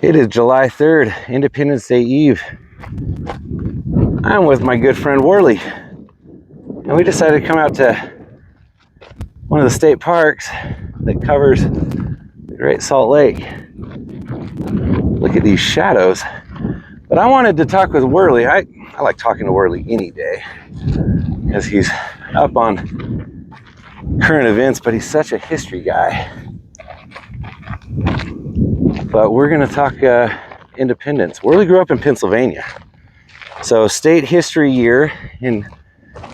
It is July 3rd, Independence Day Eve. I'm with my good friend Worley, and we decided to come out to one of the state parks that covers the Great Salt Lake. Look at these shadows. But I wanted to talk with Worley. I like talking to Worley any day because he's up on current events, but he's such a history guy. But we're going to talk independence. Worley grew up in Pennsylvania. So state history year in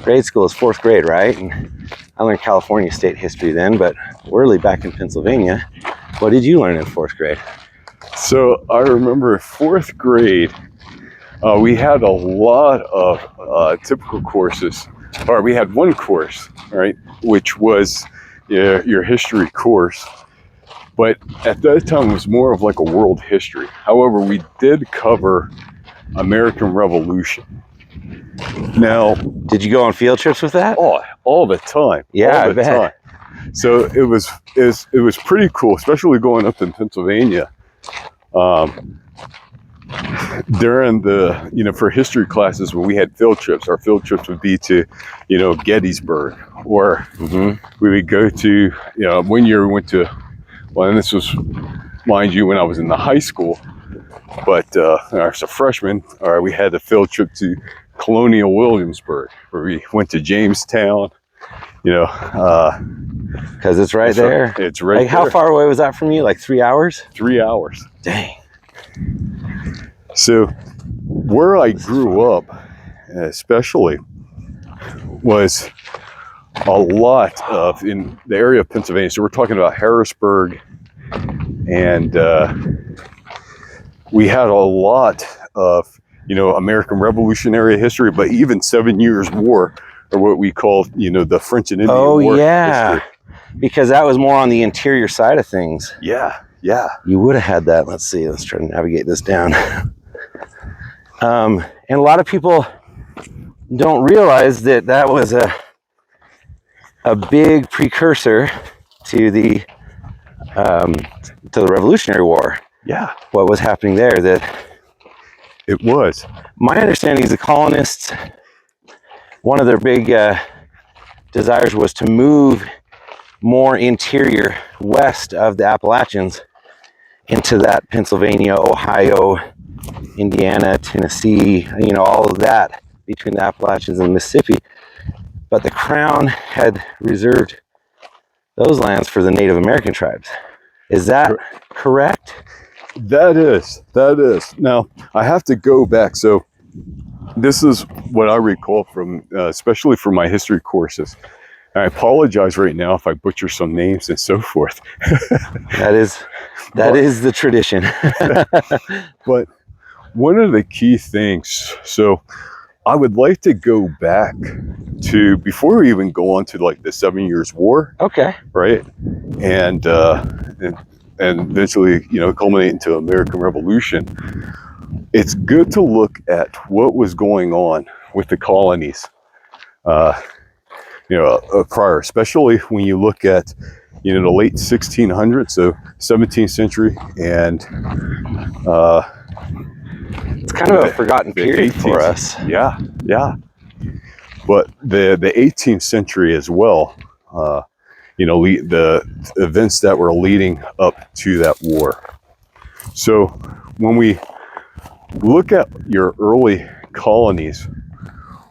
grade school is 4th grade, right? And I learned California state history then, but Worley back in Pennsylvania. What did you learn in 4th grade? So I remember 4th grade, we had a lot of typical courses, or we had one course, right, which was your history course. But at that time, it was more of like a world history. However, we did cover American Revolution. Now, did you go on field trips with that? Oh, all the time. Yeah, all I bet. Time. So it was pretty cool, especially going up in Pennsylvania. During the, for history classes, when we had field trips, our field trips would be to, Gettysburg, or we would go to, one year we went to, well, and this was, mind you, when I was in the high school, but as a freshman, we had a field trip to Colonial Williamsburg, where we went to Jamestown, because it's right there. It's right like, how far away was that from you? Like 3 hours? 3 hours. Dang. So where I grew up, especially, was a lot of in the area of Pennsylvania. So we're talking about Harrisburg, and we had a lot of, American Revolutionary history, but even 7 Years' War, or what we call, the French and Indian War. Oh, yeah. History. Because that was more on the interior side of things. Yeah. You would have had that. Let's see. Let's try to navigate this down. And a lot of people don't realize that that was a big precursor to the Revolutionary War. Yeah. What was happening there? That it was. My understanding is the colonists, one of their big desires was to move more interior west of the Appalachians into that Pennsylvania, Ohio, Indiana, Tennessee, all of that between the Appalachians and Mississippi. But the Crown had reserved those lands for the Native American tribes. Is that correct? That is. Now, I have to go back. So this is what I recall from, especially from my history courses. I apologize right now if I butcher some names and so forth. That is the tradition. But one of the key things, so I would like to go back to before we even go on to like the 7 Years' War. Okay. Right. And eventually, culminate into American Revolution. It's good to look at what was going on with the colonies. Prior, especially when you look at, the late 1600s, so 17th century, and it's kind of a forgotten period for us. Yeah. But the 18th century as well, the events that were leading up to that war. So when we look at your early colonies,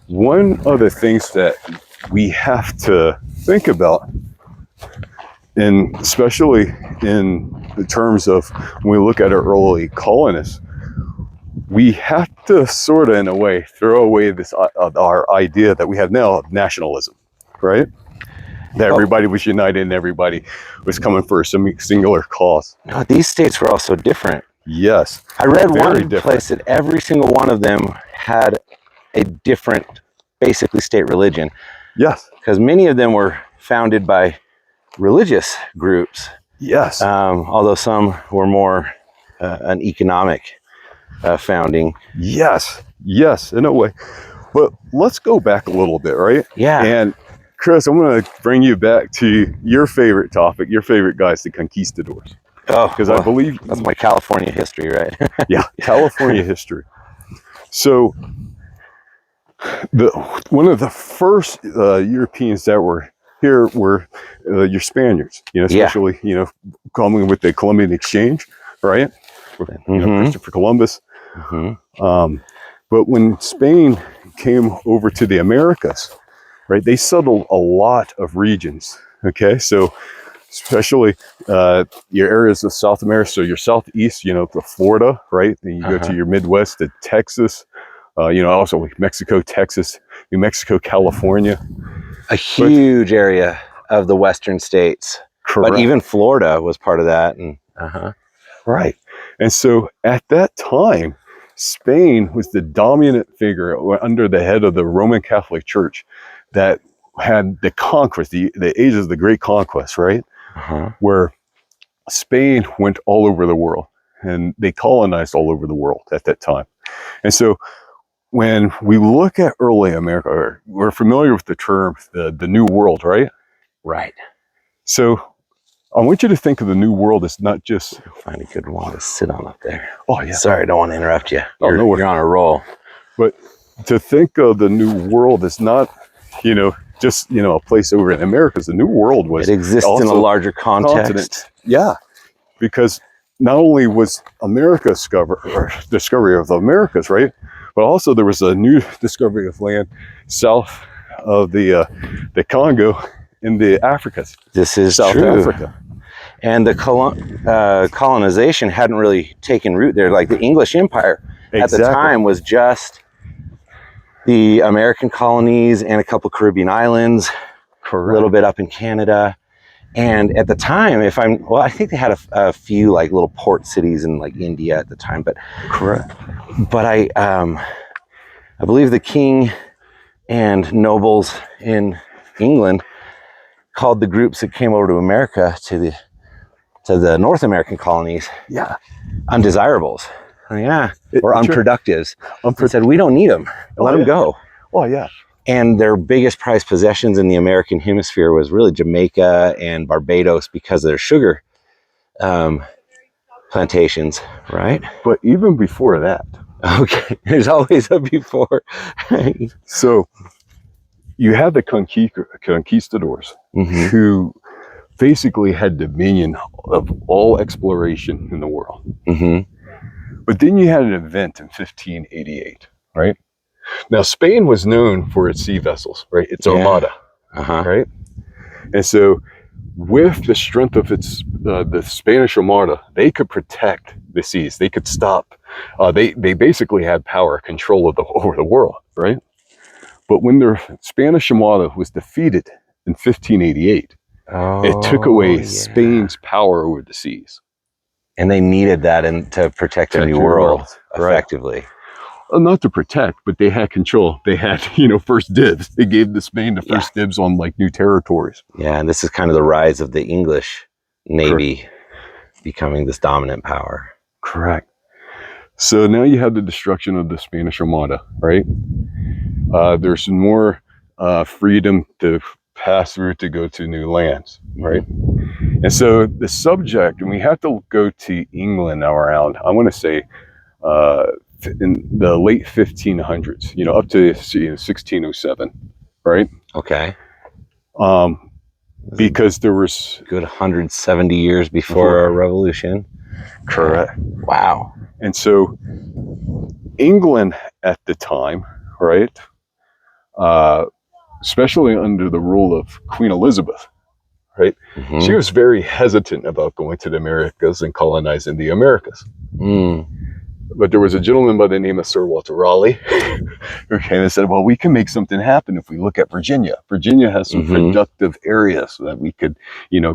one of the things that we have to think about, and especially in the terms of when we look at our early colonists, we have to sort of, in a way, throw away this our idea that we have now of nationalism, right? That everybody was united and everybody was coming for a singular cause. No, these states were also different. Yes. I read one place that every single one of them had a different, basically, state religion. Yes. Because many of them were founded by religious groups. Yes. Although some were more an economic founding. Yes, in a way. But let's go back a little bit, right? Yeah. And Chris, I'm going to bring you back to your favorite topic, your favorite guys, the conquistadors. Oh, because I believe that's my California history, right? yeah, California history. So one of the first Europeans that were here were your Spaniards, especially, coming with the Columbian exchange, right? Christopher Columbus. But when Spain came over to the Americas, right, they settled a lot of regions. Okay, so especially your areas of South America, so your southeast, the Florida, right? Then you go to your Midwest, to Texas, also like Mexico, Texas, New Mexico, California. A huge area of the western states. Correct. But even Florida was part of that. And right. And so at that time, Spain was the dominant figure under the head of the Roman Catholic Church that had the conquest, the ages of the Great Conquest, right? Where Spain went all over the world and they colonized all over the world at that time. And so when we look at early America, we're familiar with the term, the New World, right? Right. So I want you to think of the New World as not just... Find a good one to sit on up there. Oh, yeah. Sorry, I don't want to interrupt you. You're on a roll. But to think of the New World as not, just, a place over in America. The New World was... It exists in a larger context. Continent. Yeah. Because not only was discovery of the Americas, right? But also there was a new discovery of land south of the Congo in the Africas. This is South true. Africa. And the colonization hadn't really taken root there. Like the English Empire at the time was just the American colonies and a couple Caribbean islands, a little bit up in Canada. And at the time, I think they had a few like little port cities in like India at the time, but But I believe the king and nobles in England called the groups that came over to America to the North American colonies, undesirables, or unproductives. They said we don't need them. Let them go. Oh yeah. And their biggest prized possessions in the American hemisphere was really Jamaica and Barbados because of their sugar plantations, right? But even before that. Okay, there's always a before. So you have the conquistadors who basically had dominion of all exploration in the world. But then you had an event in 1588, right? Now, Spain was known for its sea vessels, right? Its armada, right? And so with the strength of its the Spanish armada, they could protect the seas. They could stop. They basically had power, control over the world, right? But when the Spanish armada was defeated in 1588, it took away Spain's power over the seas. And they needed that to protect the New World effectively. Not to protect, but they had control. They had, first dibs. They gave the Spain the first dibs on like new territories. Yeah, and this is kind of the rise of the English Navy becoming this dominant power. Correct. So now you have the destruction of the Spanish Armada, right? There's more freedom to pass through to go to new lands, right? And so the subject, and we have to go to England around, I want to say, in the late 1500s, up to 1607, right? Okay. Because there was good 170 years before our revolution. Correct. Wow. And so England at the time, right, especially under the rule of Queen Elizabeth, right, she was very hesitant about going to the Americas and colonizing the Americas. But there was a gentleman by the name of Sir Walter Raleigh who came and said, well, we can make something happen if we look at Virginia. Virginia has some productive areas so that we could,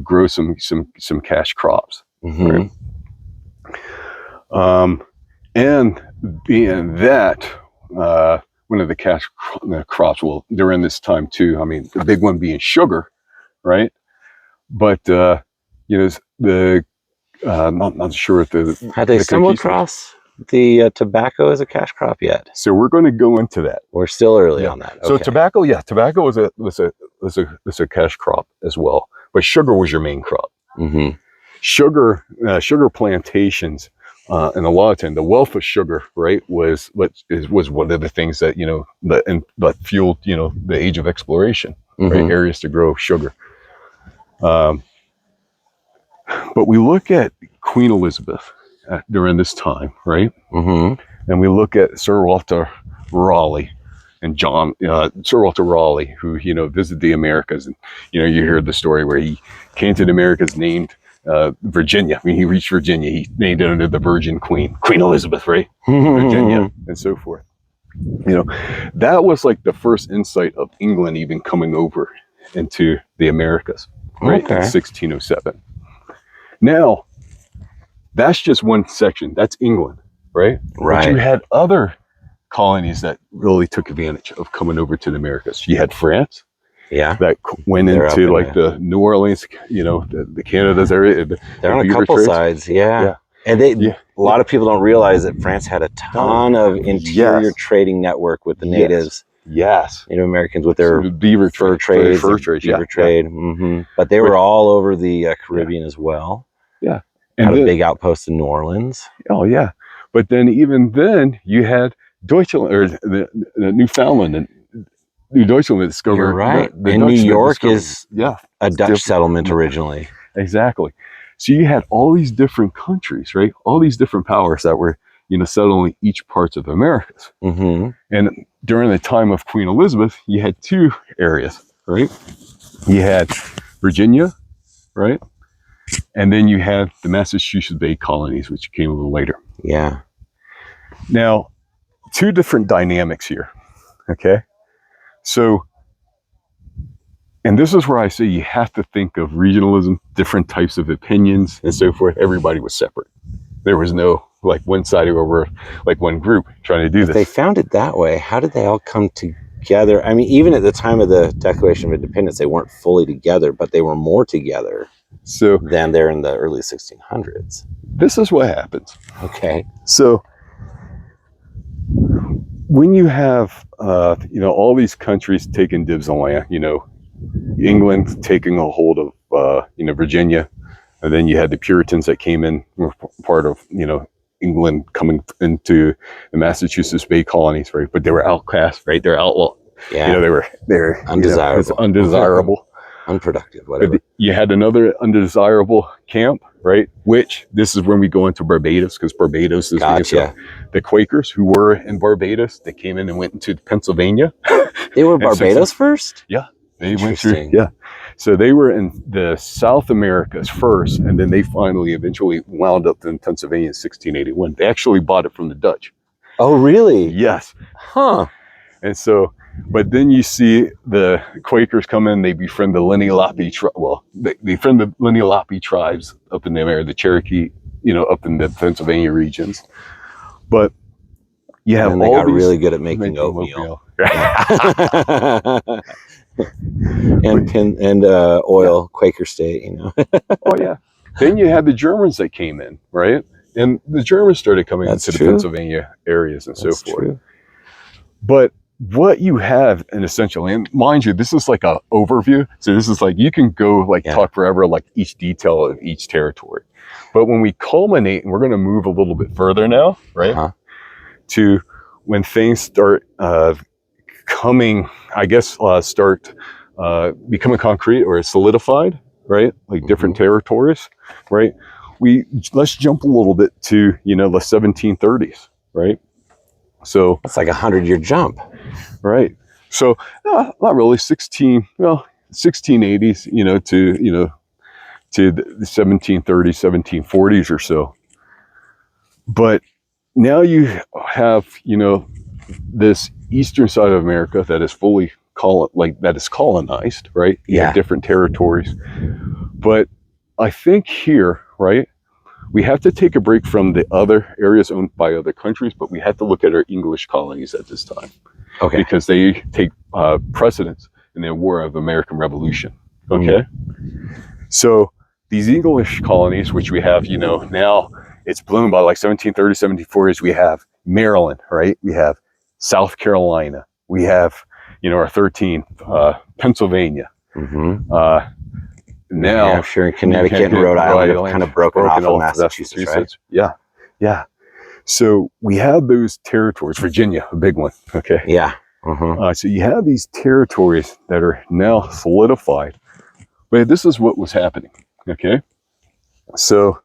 grow some cash crops. Right? And being that, one of the cash crops, well, during this time too, I mean, the big one being sugar, right? But, I'm not sure if had they stumbled across the tobacco as a cash crop yet? So we're going to go into that. We're still early on that. Okay. So tobacco was a cash crop as well, but sugar was your main crop. sugar plantations, and a lot of time the wealth of sugar, right, was one of the things that that fueled the age of exploration, right? Areas to grow sugar. But we look at Queen Elizabeth during this time, right? And we look at Sir Walter Raleigh and Sir Walter Raleigh, who visited the Americas, and you hear the story where he came to the Americas, named Virginia. When he reached Virginia, he named it under the Virgin Queen Elizabeth, right? Virginia, and so forth. That was like the first insight of England even coming over into the Americas, right? In 1607. Now, that's just one section. That's England, right? Right. But you had other colonies that really took advantage of coming over to the Americas. You had France. Yeah. That went into like the New Orleans, the Canada's area. They're on a couple sides. Yeah. And a lot of people don't realize that France had a ton of interior trading network with the natives. Yes. Native Americans with their beaver trade. Beaver trade. But they were all over the Caribbean as well. Yeah. And had a big outpost in New Orleans. Oh, yeah. But then even then you had Deutschland, or the Newfoundland and New Deutschland discovered. You're right. And New York is a Dutch settlement originally. Exactly. So you had all these different countries, right? All these different powers that were, settling each parts of the Americas. And during the time of Queen Elizabeth, you had two areas, right? You had Virginia, right? And then you had the Massachusetts Bay colonies, which came a little later. Yeah. Now, two different dynamics here, okay? So, and this is where I say you have to think of regionalism, different types of opinions, and so forth. Everybody was separate. There was no, like, one side over, like, one group trying to do this. They found it that way. How did they all come together? I mean, even at the time of the Declaration of Independence, they weren't fully together, but they were more together than there in the early 1600s. This is what happens. Okay. So, when you have, all these countries taking dibs on land, England taking a hold of, Virginia, and then you had the Puritans that came in, were part of, England coming into the Massachusetts Bay colonies, right? But they were outcasts, right? They're outlaw. Yeah. They were undesirable. Undesirable. Unproductive, whatever. But you had another undesirable camp, right? Which, this is when we go into Barbados, because Barbados is the Quakers who were in Barbados. They came in and went into Pennsylvania. They were Barbados first? Yeah. They went through, So they were in the South Americas first, and then they eventually wound up in Pennsylvania in 1681. They actually bought it from the Dutch. Oh, really? Yes. Huh. And so, but then you see the Quakers come in, they befriend the Lenni-Lenape they befriend the Lenni-Lenape tribes up in the area, the Cherokee, up in the Pennsylvania regions. But you have and they got really good at making oatmeal. and oil, Quaker State, Oh, yeah. Then you had the Germans that came in, right? And the Germans started coming into the Pennsylvania areas and so forth. True. But what you have in essentially, and mind you, this is like an overview. So this is like, you can go talk forever, like each detail of each territory. But when we culminate, and we're going to move a little bit further now, right? To when things start coming, I guess, start becoming concrete or solidified, right? Like different territories, right? Let's jump a little bit to, the 1730s, right? So it's like 100-year jump. Right. So not really 1680s, to the 1730s, 1740s or so. But now you have, this eastern side of America that is fully colonized, right? You have different territories. But I think here, right, we have to take a break from the other areas owned by other countries, but we have to look at our English colonies at this time. Okay. Because they take precedence in the War of American Revolution. Okay. So these English colonies, which we have, now it's bloomed by like 1730s, 1740s. We have Maryland, right? We have South Carolina. We have, our 13th, Pennsylvania. now New Hampshire and Connecticut and Rhode Island have kind of broken off of Massachusetts, right? Yeah, yeah. So we have those territories. Virginia, a big one. Okay. Yeah. So you have these territories that are now solidified. But this is what was happening. Okay. So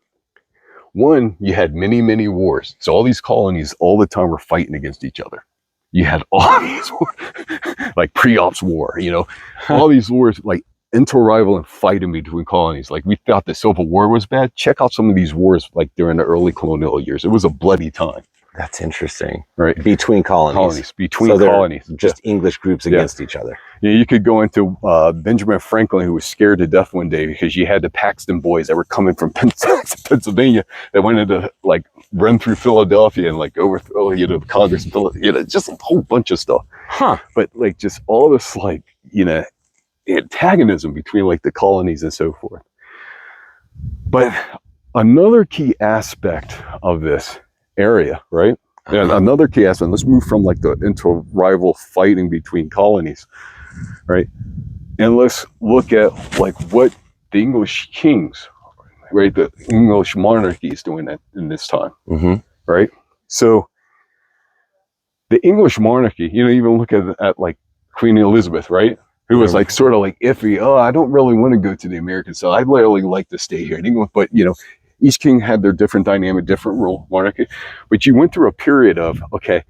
one, you had many, many wars. So all these colonies all the time were fighting against each other. You had all these wars, like pre-ops war, you know, all these wars, like inter-rival and fighting between colonies. Like we thought the Civil War was bad. Check out some of these wars like during the early colonial years. It was a bloody time. That's interesting. Right. Between colonies. Between colonies. Just English groups against each other. Yeah, you could go into Benjamin Franklin, who was scared to death one day because you had the Paxton boys that were coming from Pennsylvania that wanted to like run through Philadelphia and like overthrow, you know, Congress, you know, just a whole bunch of stuff. Huh. But like just all this like, you know, antagonism between like the colonies and so forth. But another key aspect of this area, right? And another key aspect, let's move from like the inter-rival fighting between colonies, right? And let's look at like what the English kings, right? The English monarchy is doing in this time, right? So the English monarchy, you know, even look at like Queen Elizabeth, right? Who was like sort of like iffy. Oh, I don't really want to go to the American side. I'd really like to stay here. But you know, each king had their different dynamic, different rule, monarchy. But you went through a period of, okay,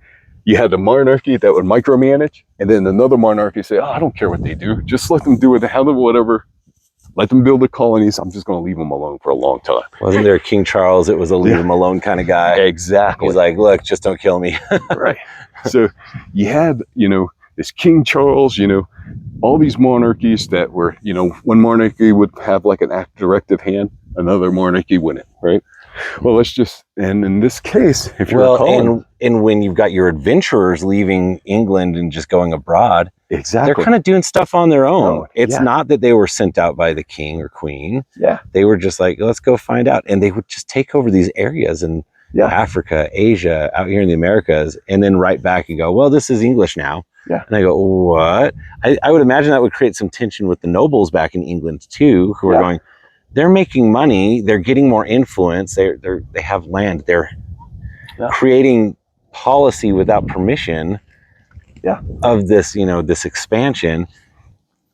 you had the monarchy that would micromanage, and then another monarchy say, oh, I don't care what they do. Just let them do whatever. Let them build the colonies. I'm just going to leave them alone for a long time. Wasn't there King Charles? It was a leave them alone kind of guy. Exactly. He's like, look, just don't kill me. Right. So you had, you know, this King Charles, you know, all these monarchies that were, you know, one monarchy would have like an act directive hand, another monarchy wouldn't, right? Well, let's just, and in this case, if you're a colony, and when you've got your adventurers leaving England and just going abroad, exactly, they're kind of doing stuff on their own. Oh, it's not that they were sent out by the king or queen. Yeah. They were just like, let's go find out. And they would just take over these areas in Africa, Asia, out here in the Americas, and then right back and go, well, this is English now. Yeah. And I go, what? I would imagine that would create some tension with the nobles back in England too, who are going, they're making money, they're getting more influence, they have land, they're creating policy without permission of this, you know, this expansion.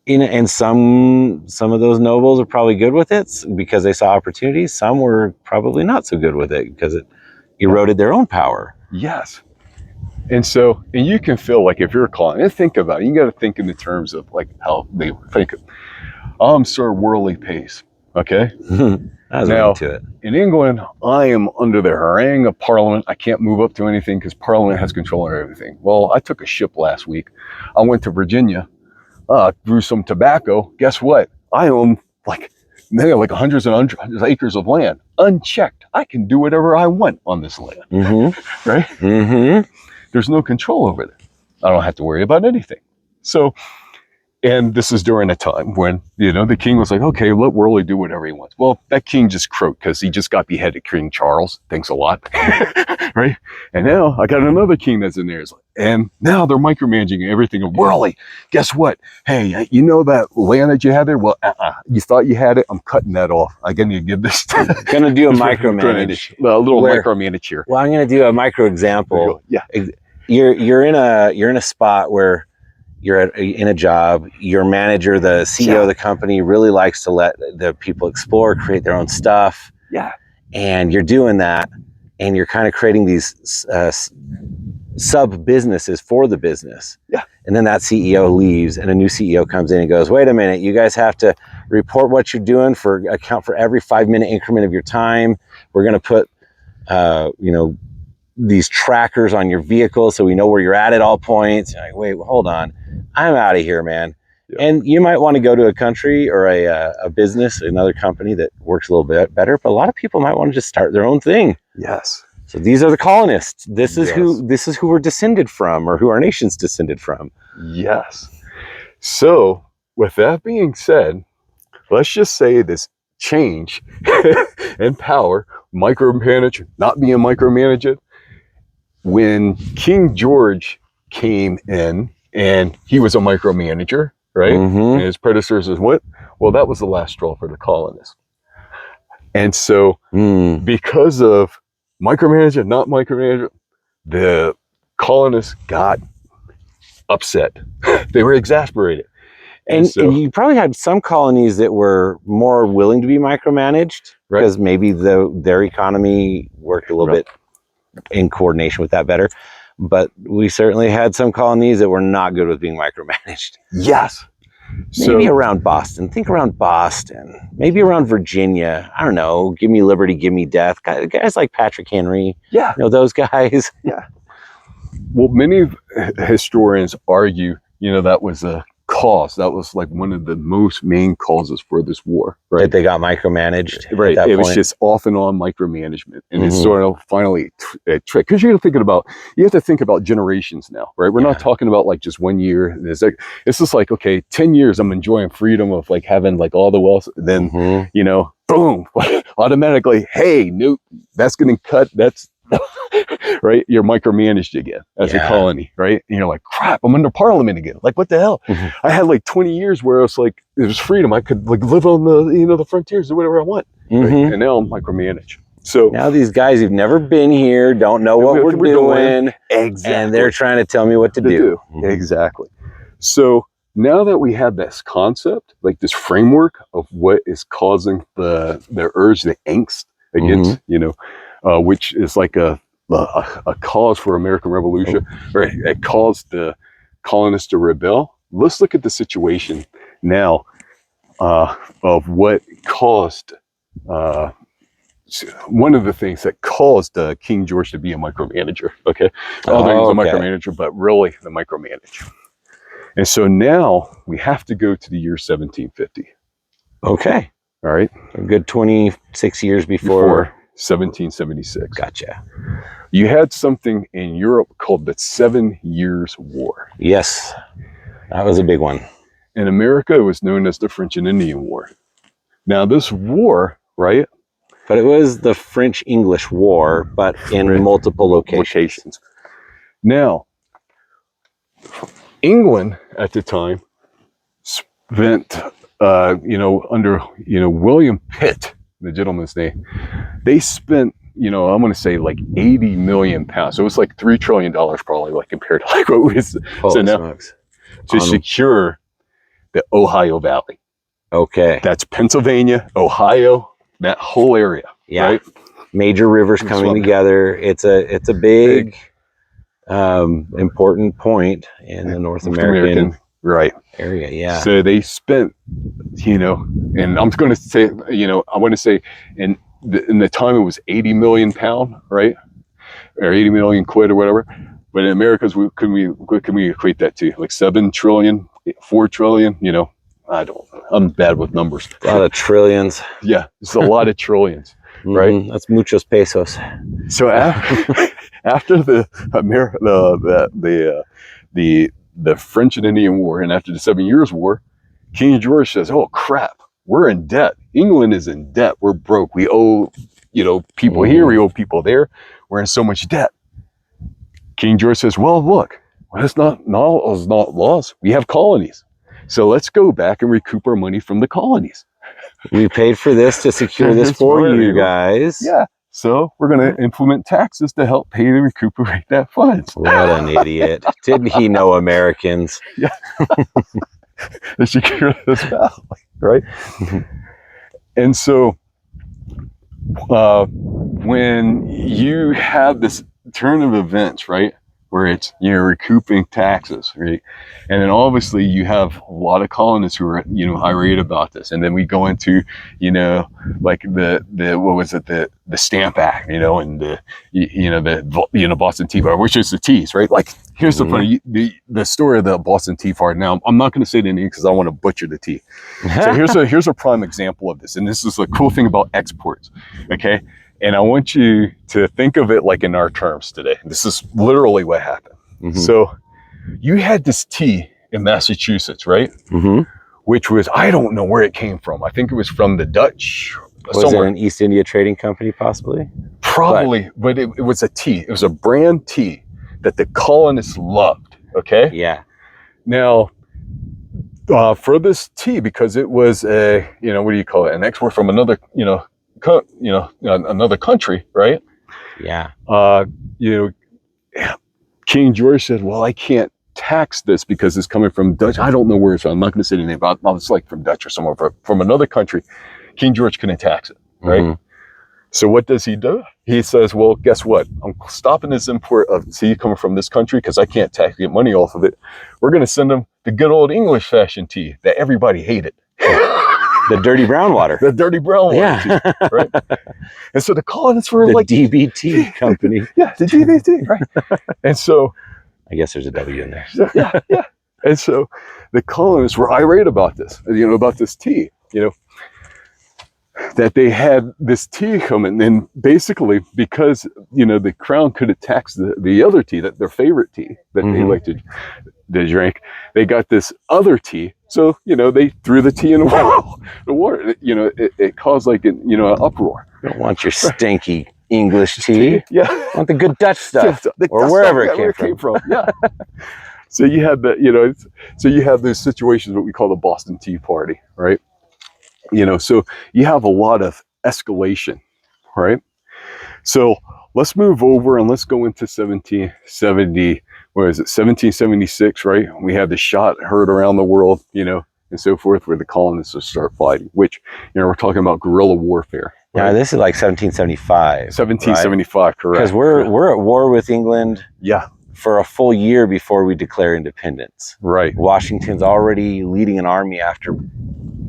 And some of those nobles are probably good with it because they saw opportunities. Some were probably not so good with it because it eroded their own power. Yes. And so, and you can feel like if you're a colony, and think about it, you got to think in the terms of like how they think. I'm Sir Worley Pace. Okay. Now, to it. In England, I am under the harangue of Parliament. I can't move up to anything because Parliament has control of everything. Well, I took a ship last week. I went to Virginia, grew some tobacco. Guess what? I own like hundreds and hundreds of acres of land, unchecked. I can do whatever I want on this land, right? There's no control over it. I don't have to worry about anything. So. And this is during a time when, you know, the king was like, okay, let Worley do whatever he wants. Well, that king just croaked because he just got beheaded, King Charles. Thanks a lot. Right? And now I got another king that's in there. And now they're micromanaging everything. And Worley, guess what? Hey, you know that land that you had there? Well, you thought you had it. I'm cutting that off. I'm going to give this. Going to do a micromanage. A little micromanage here. Well, I'm going to do a micro example. Yeah. You're in a spot where you're in a job, your manager, the CEO of the company really likes to let the people explore, create their own stuff. Yeah. And you're doing that and you're kind of creating these sub businesses for the business. Yeah. And then that CEO leaves and a new CEO comes in and goes, wait a minute, you guys have to report what you're doing account for every 5-minute increment of your time. We're going to put, you know, these trackers on your vehicle so we know where you're at all points. You're like, wait, hold on. I'm out of here, man. Yeah. And you might want to go to a country or a business, another company that works a little bit better, but a lot of people might want to just start their own thing. Yes. So these are the colonists. This is who we're descended from, or who our nation's descended from. Yes. So with that being said, let's just say this change in power, micromanage, not being micromanaged. When King George came in and he was a micromanager, right? And his predecessors what? Well, that was the last straw for the colonists. And so because of micromanagement, not micromanagement, the colonists got upset. They were exasperated. And so, you probably had some colonies that were more willing to be micromanaged because maybe their economy worked a little bit in coordination with that better. But we certainly had some colonies that were not good with being micromanaged. Yes. Maybe around Boston. Think around Boston. Maybe around Virginia. I don't know. Give me liberty, give me death. Guys like Patrick Henry. Yeah. You know, those guys. Yeah. Well, many historians argue, that was a cause. That was like one of the most main causes for this war, right? That they got micromanaged. Right. It was just off and on micromanagement. And it's sort of finally a trick. Because you have to think about generations now, right? We're not talking about like just 1 year. It's just like, okay, 10 years I'm enjoying freedom of like having like all the wealth. Then, boom, automatically, hey, no, that's getting cut. That's right. You're micromanaged again as a colony, right? And you're like, crap, I'm under parliament again. Like, what the hell? I had like 20 years where it was freedom. I could like live on the frontiers, do whatever I want. Right? And now I'm micromanaged. So now these guys who've never been here don't know what we're doing. Exactly. And they're trying to tell me what to do. Exactly. So now that we have this concept, like this framework of what is causing the urge, the angst against, which is like a cause for American Revolution, or it caused the colonists to rebel. Let's look at the situation now of what caused one of the things that caused King George to be a micromanager. Okay, although he was a micromanager, but really the micromanager. And so now we have to go to the year 1750. Okay. All right. A good 26 years before 1776. Gotcha. You had something in Europe called the 7 Years' War. Yes, that was a big one. In America, it was known as the French and Indian War. Now, this war, right? But it was the French-English War, but in multiple locations. Now, England at the time spent, under, William Pitt, the gentleman's name, they spent, I'm going to say like 80 million pounds. So it was like $3 trillion probably, like compared to like what we said now, to secure the Ohio Valley. Okay. That's Pennsylvania, Ohio, that whole area. Yeah. Right? Major rivers coming together. It's a big important point in the North American area. Yeah. So they spent, and I'm going to say, I want to say in the time it was 80 million pound, right? Or 80 million quid or whatever. But in Americans, what can we equate that to? Like 7 trillion, 4 trillion, I'm bad with numbers. A lot of trillions. Yeah, it's a lot of trillions, right? That's muchos pesos. So after the French and Indian War, and after the 7 Years' War, King George says, "Oh crap, we're in debt. England is in debt. We're broke. We owe, people here. We owe people there. We're in so much debt." King George says, "Well, look, it's not lost. We have colonies. So let's go back and recoup our money from the colonies. We paid for this to secure this for you guys." Yeah. So we're going to implement taxes to help pay to recuperate that funds. What an idiot. Didn't he know Americans? Yeah. To secure this valley, right? And so when you have this turn of events, right, where it's, recouping taxes, right? And then obviously you have a lot of colonists who are, irate about this. And then we go into, like the Stamp Act, and the Boston Tea Party, which is the teas, right? Like, here's the funny, the story of the Boston Tea Party. Now, I'm not going to say the name because I want to butcher the tea. So here's a prime example of this. And this is the cool thing about exports, okay? And I want you to think of it like in our terms today. This is literally what happened. So you had this tea in Massachusetts, right? Which was, I don't know where it came from. I think it was from the Dutch. Was it an East India Trading Company, possibly? Probably, but it was a tea. It was a brand tea that the colonists loved, okay? Yeah. Now, For this tea, because it was a, what do you call it? An export from another, another country, right? Yeah. You know, King George said, well, I can't tax this because it's coming from Dutch. I don't know where it's from. I'm not going to say the name, but it's like from Dutch or somewhere, from another country. King George couldn't tax it, right? Mm-hmm. So what does he do? He says, well, guess what? I'm stopping this import of tea coming from this country because I can't get money off of it. We're going to send them the good old English fashion tea that everybody hated. The dirty brown water. The dirty brown water tea, right? And so the colonists were the like... DBT company. Yeah, the DBT, right? And so... I guess there's a W in there. Yeah. And so the colonists were irate about this, about this tea, that they had this tea coming, and basically because the crown could have taxed the other tea, that their favorite tea that they like to drink, they got this other tea, so they threw the tea in the water. It caused like an uproar. You don't want your stinky English tea. Yeah, you want the good Dutch stuff, or wherever it came from. Yeah. So you had so you have those situations, what we call the Boston Tea Party, right? So you have a lot of escalation, right? So let's move over and let's go into 1770, what is it, 1776, right? We had the shot heard around the world, and so forth, where the colonists would start fighting, which, we're talking about guerrilla warfare. Right? Yeah, this is like 1775. 1775, right? Correct. Because we're at war with England. Yeah. For a full year before we declare independence. Right. Washington's already leading an army after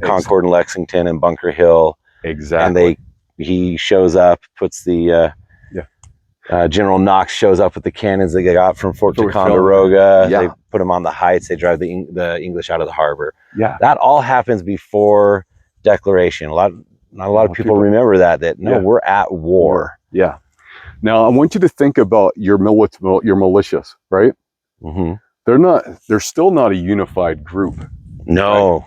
Concord and Lexington and Bunker Hill. Exactly. And he shows up, puts the General Knox shows up with the cannons they got from Fort Ticonderoga. Yeah. They put them on the heights. They drive the English out of the harbor. Yeah. That all happens before declaration. Not a lot of people remember that we're at war. Yeah. Now I want you to think about your militias, right? Mm-hmm. They're still not a unified group. No.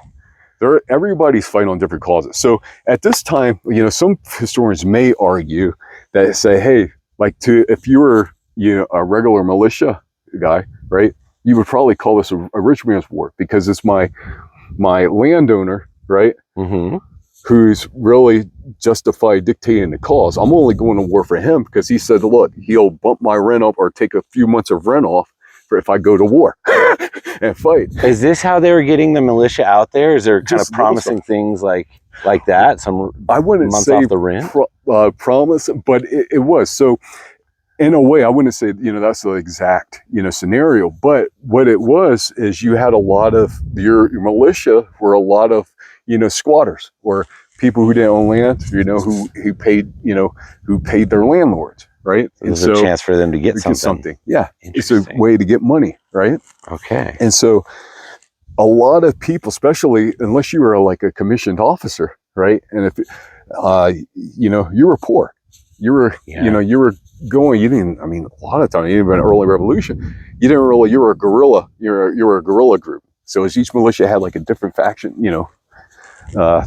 Right? Everybody's fighting on different causes. So at this time, some historians may argue that say, hey, if you were a regular militia guy, right, you would probably call this a rich man's war because it's my landowner, right, who's really justified dictating the cause. I'm only going to war for him because he said, look, he'll bump my rent up or take a few months of rent off for if I go to war and fight. Is this how they were getting the militia out there? Is there kind of promising things like that? I wouldn't months say off the rent? Promise, but it was. So in a way, I wouldn't say, that's the exact, scenario, but what it was is you had a lot of your militia were a lot of, squatters or people who didn't own land, who paid their landlords, right? So there's a chance for them to get something. Yeah, it's a way to get money, right? Okay. And so a lot of people, especially unless you were like a commissioned officer, right? And if you were poor, you were going. A lot of times, even in the early revolution, you were a guerrilla. You're a guerrilla group. So as each militia had like a different faction, or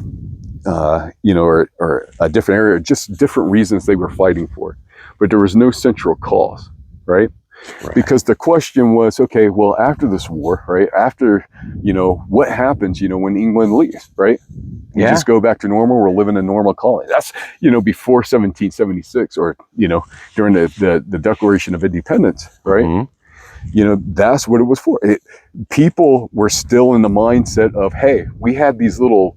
a different area, just different reasons they were fighting for. But there was no central cause, right? Because the question was, okay, well, after this war, right? After, what happens, when England leaves, right? We just go back to normal. We're living a normal colony. That's, before 1776 or, during the Declaration of Independence, right? Mm-hmm. That's what it was for. People were still in the mindset of, hey, we had these little,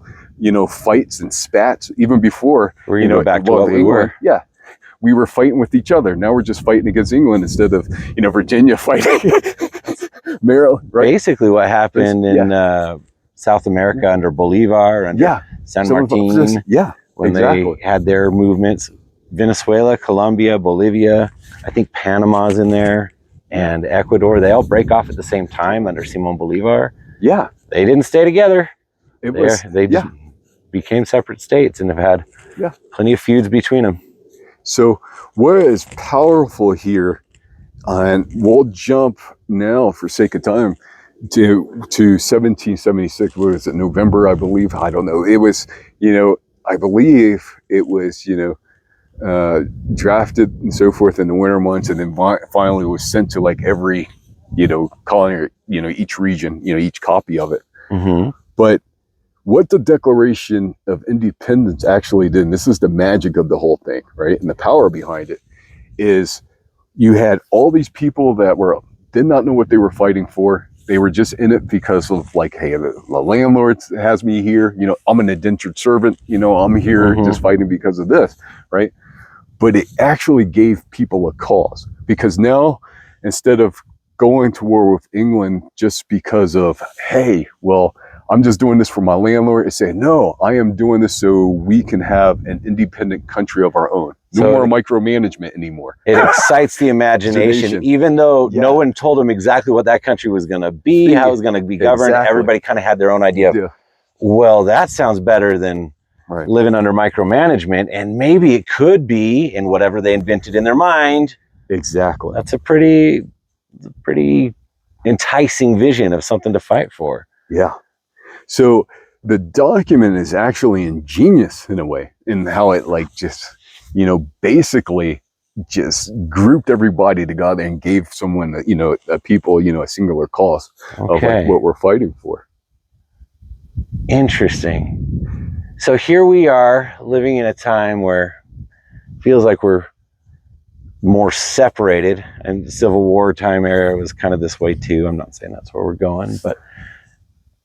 fights and spats even before, back to what we were. Yeah. We were fighting with each other. Now we're just fighting against England instead of, Virginia fighting Maryland, right? Basically what happened in South America under Bolivar, under San Martin, when they had their movements. Venezuela, Colombia, Bolivia, I think Panama's in there, and Ecuador, they all break off at the same time under Simon Bolivar. Yeah. They didn't stay together. They just became separate states and have had plenty of feuds between them. So what is powerful here, and we'll jump now for sake of time to 1776, what was it, November, I believe? I don't know. It was, I believe it was, drafted and so forth in the winter months, and then finally was sent to like every, colony, each region, each copy of it. Mm-hmm. But what the Declaration of Independence actually did, and this is the magic of the whole thing, right? And the power behind it is you had all these people that did not know what they were fighting for. They were just in it because of like, hey, the landlord has me here. You know, I'm an indentured servant. You know, I'm here just fighting because of this, right? But it actually gave people a cause, because now instead of going to war with England just because of, hey, well, I'm just doing this for my landlord, it's saying, no, I am doing this so we can have an independent country of our own. No more micromanagement anymore. It excites the imagination, even though no one told them exactly what that country was going to be, how it was going to be governed. Exactly. Everybody kind of had their own idea of, well, that sounds better than living under micromanagement. And maybe it could be in whatever they invented in their mind. Exactly. That's a pretty enticing vision of something to fight for. Yeah. So the document is actually ingenious in a way, in how it like just, you know, basically just grouped everybody together and gave someone, you know, a people, you know, a singular cause of like what we're fighting for. Interesting. So here we are living in a time where it feels like we're more separated, and the Civil War time era was kind of this way too. I'm not saying that's where we're going, but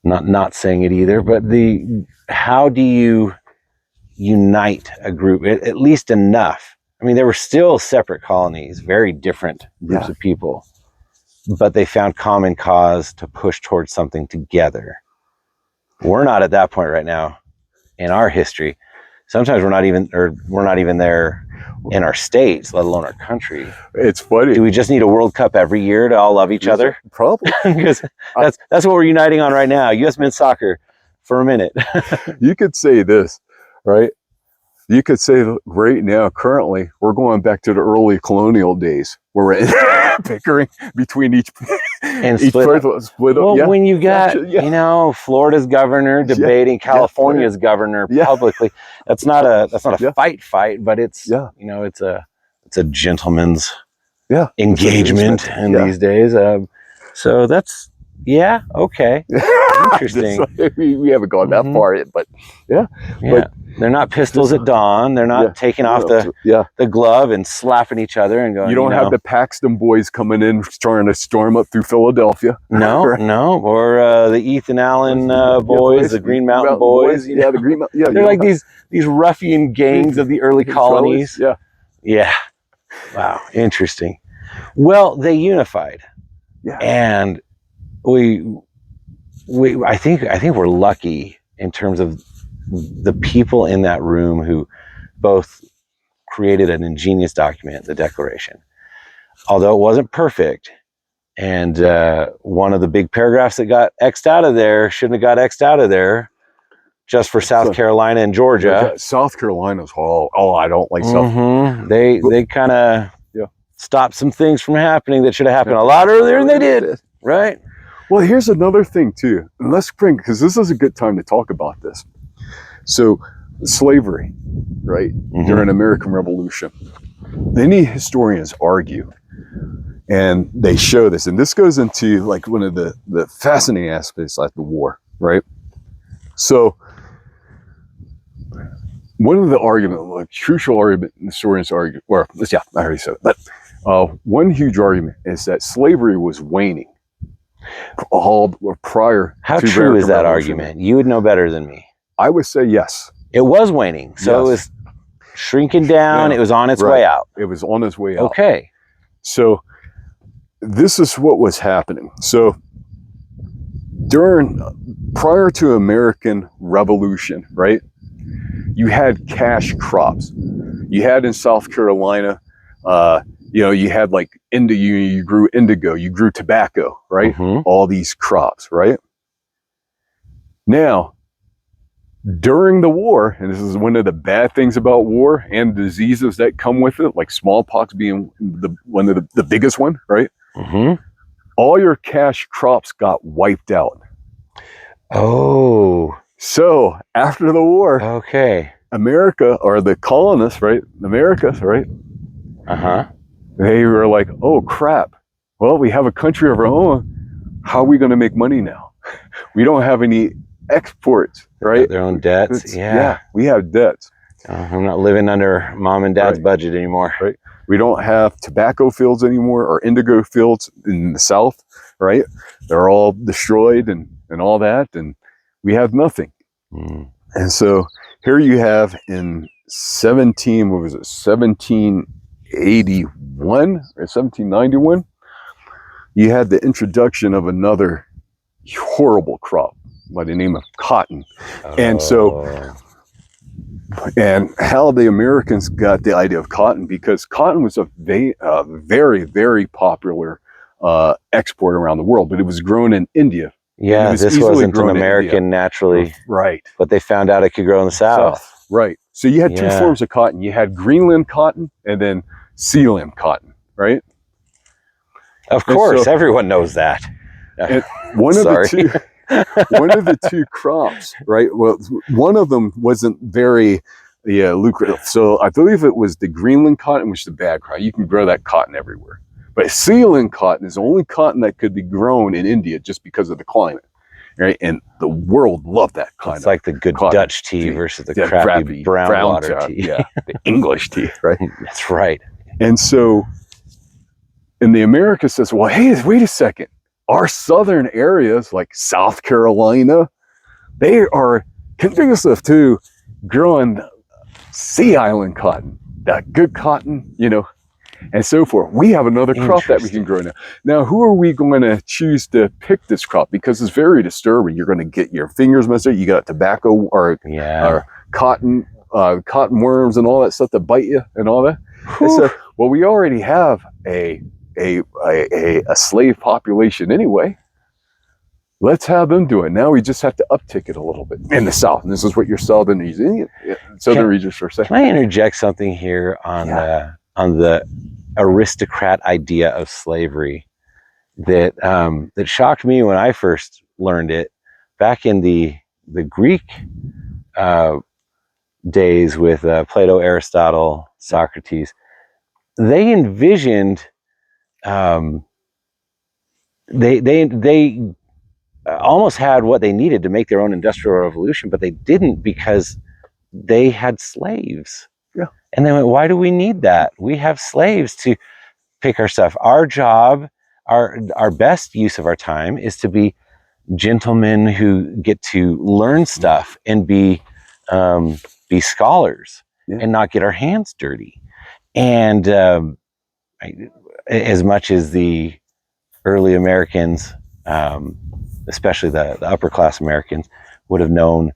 not saying it either. But how do you unite a group, at least enough? I mean, there were still separate colonies, very different groups of people, but they found common cause to push towards something together. We're not at that point right now in our history. Sometimes we're not even there in our states, let alone our country. It's funny. Do we just need a World Cup every year to all love each other? Probably. Because that's what we're uniting on right now. U.S. men's soccer for a minute. You could say this, right? You could say right now, currently, we're going back to the early colonial days where we're bickering between each split up. Well, when you got, you know, Florida's governor debating California's governor publicly, that's not a fight, but it's, you know, it's a gentleman's engagement in these days. So that's, okay. Interesting. We haven't gone that far yet, but but they're not pistols at dawn. They're not taking off the glove and slapping each other and going. You don't have the Paxton boys coming in trying to storm up through Philadelphia. No, or the Ethan Allen boys, the Green Mountain boys. Yeah, the Green Mountain. They're like these ruffian gangs of the early colonies. Yeah. Wow, interesting. Well, they unified. Yeah. And I think we're lucky in terms of the people in that room who both created an ingenious document, the Declaration. Although it wasn't perfect, and one of the big paragraphs that got X'd out of there shouldn't have got X'd out of there, just for South Carolina and Georgia. South Carolina's I don't like South. They kind of stopped some things from happening that should have happened a lot earlier than they did, right? Well, here's another thing too. And let's bring, because this is a good time to talk about this. So, slavery, right, during American Revolution. Many historians argue, and they show this, and this goes into like one of the fascinating aspects of the war, right? So, one of the arguments, like crucial argument historians argue, or I already said it, but one huge argument is that slavery was waning. All prior. How true is that argument? You would know better than me. I would say yes. It was waning, so it was shrinking down. It was on its way out. It was on its way out. Okay. So this is what was happening. So prior to American Revolution, right? You had cash crops. You had in South Carolina, you had like you grew indigo, you grew tobacco, right? All these crops, right? Now, during the war, and this is one of the bad things about war and diseases that come with it, like smallpox being one of the biggest one, right? All your cash crops got wiped out. Oh. So after the war, America, or the colonists, right? Americas, right? They were like, oh crap. Well, we have a country of our own. How are we going to make money now? We don't have any exports, right? Their own debts. Yeah. We have debts. I'm not living under mom and dad's budget anymore. Right. We don't have tobacco fields anymore or indigo fields in the South, right? They're all destroyed and all that, and we have nothing. And so here you have in 1781 or 1791, you had the introduction of another horrible crop by the name of cotton. And so, and how the Americans got the idea of cotton, because cotton was a very, very popular export around the world, but it was grown in India. Yeah, this wasn't an American naturally. Right. But they found out it could grow in the South. Right. So you had two forms of cotton. You had Greenland cotton and then Sealand cotton, right? Of course, everyone knows that. And one of the two crops, right? Well, one of them wasn't very lucrative. So I believe it was the Greenland cotton, which is the bad crop. You can grow that cotton everywhere. But Sealand cotton is the only cotton that could be grown in India just because of the climate, right? And the world loved that cotton. It's like the good Dutch tea versus the crappy brown water tea. Yeah, the English tea, right? That's right. And so, and the America says, well, hey, wait a second. Our southern areas like South Carolina, they are conducive to growing sea island cotton, that good cotton, and so forth. We have another crop that we can grow now. Now, who are we going to choose to pick this crop? Because it's very disturbing. You're going to get your fingers messed up. You got tobacco or cotton worms and all that stuff that bite you and all that. And so, well, we already have a slave population anyway. Let's have them do it. Now we just have to uptick it a little bit in the South. And this is what your southern regions are saying. Can I interject something here on the aristocrat idea of slavery that shocked me when I first learned it back in the Greek days with Plato, Aristotle, Socrates. They envisioned they almost had what they needed to make their own industrial revolution, but they didn't because they had slaves. Yeah. And they went, why do we need that? We have slaves to pick our stuff. Our job, our best use of our time is to be gentlemen who get to learn stuff and be scholars and not get our hands dirty. And as much as the early Americans, especially the upper class Americans, would have known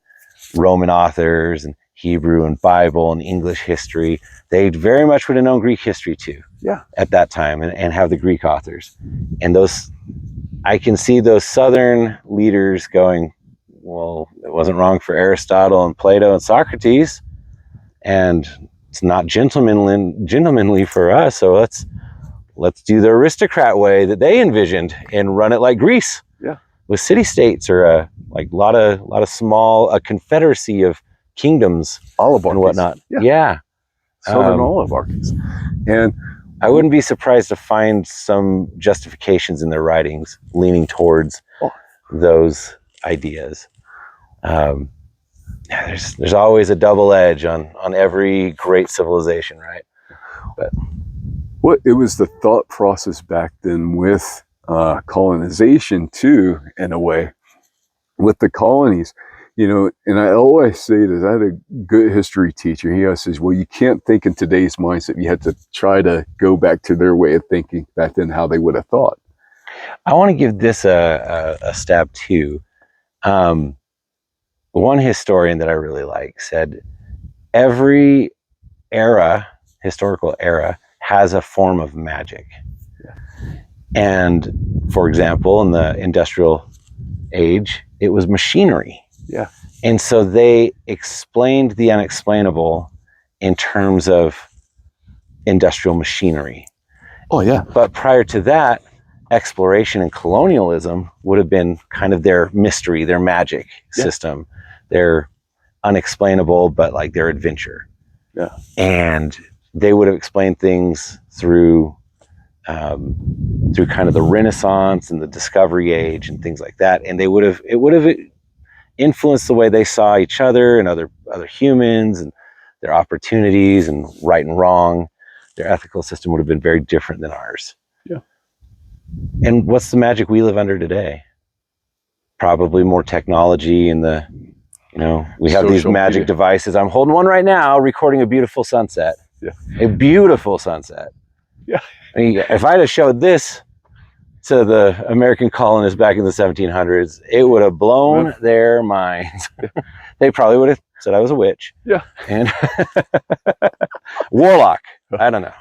Roman authors and Hebrew and Bible and English history, they very much would have known Greek history too. Yeah. At that time, and have the Greek authors. And those, I can see those Southern leaders going, well, it wasn't wrong for Aristotle and Plato and Socrates, and it's not gentlemanly for us. So let's do the aristocrat way that they envisioned and run it like Greece. Yeah. With city-states or like a lot of small, a confederacy of kingdoms and whatnot. Yeah. Southern oligarchies. And I wouldn't be surprised to find some justifications in their writings leaning towards those ideas. There's always a double edge on every great civilization, right? But it was the thought process back then with colonization too, in a way, with the colonies. And I always say this, I had a good history teacher. He always says, well, you can't think in today's mindset. You had to try to go back to their way of thinking back then, how they would have thought. I want to give this a stab too. One historian that I really like said, every historical era, has a form of magic. Yeah. And for example, in the industrial age, it was machinery. Yeah. And so they explained the unexplainable in terms of industrial machinery. Oh, yeah. But prior to that, exploration and colonialism would have been kind of their mystery, their magic system, their unexplainable, but like their adventure. Yeah. And they would have explained things through kind of the Renaissance and the Discovery Age and things like that. And it would have influenced the way they saw each other and other humans and their opportunities and right and wrong. Their ethical system would have been very different than ours. Yeah. And what's the magic we live under today? Probably more technology and we have these magic devices. I'm holding one right now, recording a beautiful sunset. Yeah. A beautiful sunset. Yeah. I mean, if I'd have showed this to the American colonists back in the 1700s, it would have blown their minds. They probably would have said I was a witch. Yeah. And warlock. I don't know.